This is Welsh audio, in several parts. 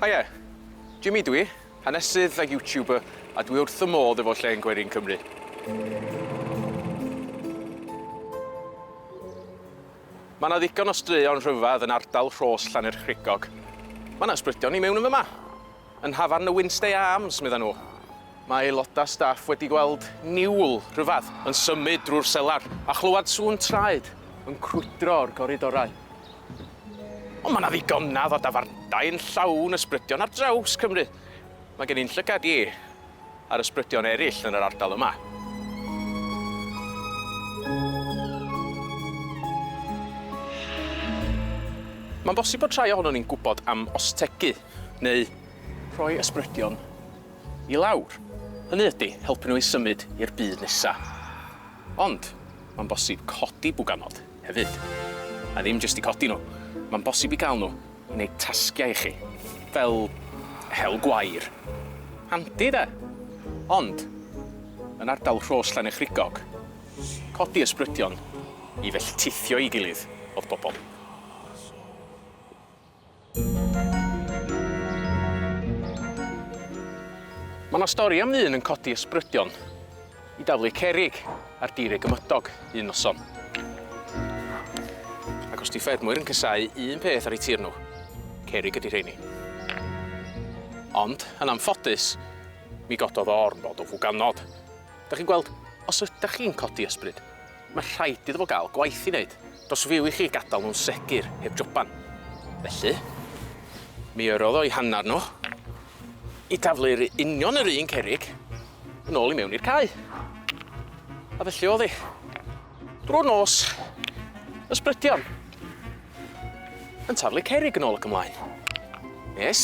Haia, Jimmy dwi, hanesydd a YouTuber, a dwi wrth y modd efo lle yn Gwerin Cymru. Mae yna ddigon o straeon rhyfedd yn ardal Rhosllanerchrugog. Mae yna ysbrydion i mewn yn fyma. Yn hafarn y Wednesday Arms, medden nhw. Mae aelodau staff wedi gweld niwl rhyfedd yn symud drwy'r selar a chlywed sŵn traed yn crwydro o'r goridorau. Ond mae yna ddigonadd o dafarndau yn llawn ysbrydion ar draws Cymru. Mae gen i'n llygad i ar ysbrydion eraill yn yr ardal yma. Mae'n bosib bod rhai ohonon ni'n gwybod am ostegu neu rhoi ysbrydion i lawr. Hynny ydy helpu nhw i symud i'r byd nesa. Ond mae'n bosib codi Bwganod hefyd. A ddim jyst i codi nhw. Mae'n bosib i gael nhw i wneud tasgiau i chi. Fel hel gwair. Handi de. Ond yn ardal Rhosllanerchrugog, codi ysbrydion i felltithio i gilydd oedd bobl. Mae yna stori am ddyn yn codi ysbrydion i daflu cerrig ar dirig ymydog un noson. Ac os di ffermwyr yn cysau un peth ar eu tir nhw, cerrig ydi rheini. Ond, yn anffodus, mi gododd o ormod o Bwganod. Da chi'n gweld, os ydych chi'n codi ysbryd, mae rhaid iddo fo gael gwaith i wneud. Dos fyw i chi gadael nhw'n segur heb joban. Felly, mi yrodd o i hannar nhw, i taflu'r union yr un cerrig yn ôl i mewn i'r cae. A felly oedd hi. Drwy'r nos, ysbrydion yn taflu cerrig yn ôl ac ymlaen. Nes,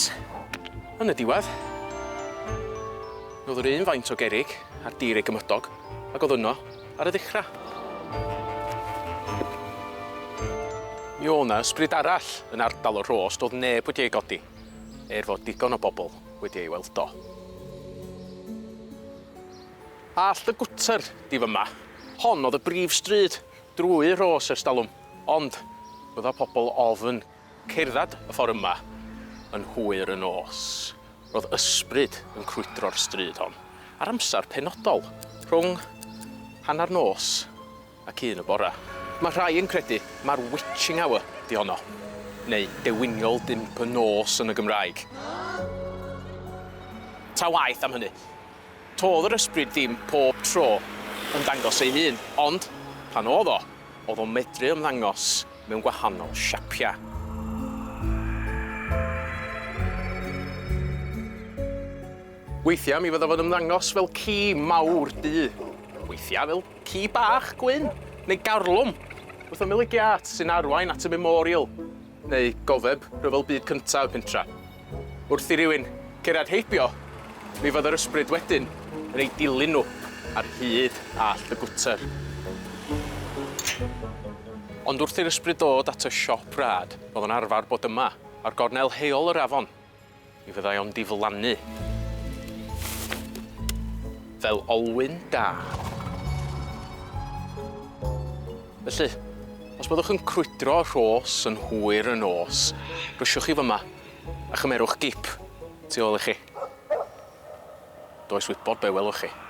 yn y diwedd, oedd yr un faint o gerrig ar dirig ymydog ac oedd yno ar y ddechrau. Mi oedd yna ysbryd arall yn ardal o Rhos doedd neb wedi ei godi, fod digon o bobl wedi ei weld o. Allt y Gwter di fyma. Hon oedd y brif stryd drwy Rhos ers talwm. Ond bydda pobl ofn cerdded y ffordd yma yn hwyr y nos. Roedd ysbryd yn crwydro'r stryd hon. Ar amser penodol, rhwng hanner nos ac 1 y bore. Mae rhai yn credu mae'r witching hour di honno, neu dewiniol 5 y nos yn y Gymraeg. Ta waith am hynny. Todd yr ysbryd ddim pob tro yn dangos ei hun, ond pan oedd o'n medru ymddangos mewn gwahanol siapia. Weithiau mi fydda fo'n ymddangos fel ci mawr du. Weithiau fel ci bach gwyn, neu garlwm, wrth ymylygiad sy'n arwain at y memorial, neu gofeb rhyfel byd cyntaf y pentra. Wrth i rywun cyrraedd heibio, mi fydd yr ysbryd wedyn yn ei dilyn nhw ar hyd Allt y Gwter. Ond wrth i'r ysbryd dod at y siop rad, roedd yn arfer bod yma ar gornel heol yr afon, mi fyddai o'n diflannu. Fel olwyn da. Felly, os byddwch yn crwydro Rhos yn hwyr y nos, rwsiwch chi fyma a chymerwch gip tu ôl i chi. Does wybod be welwch chi.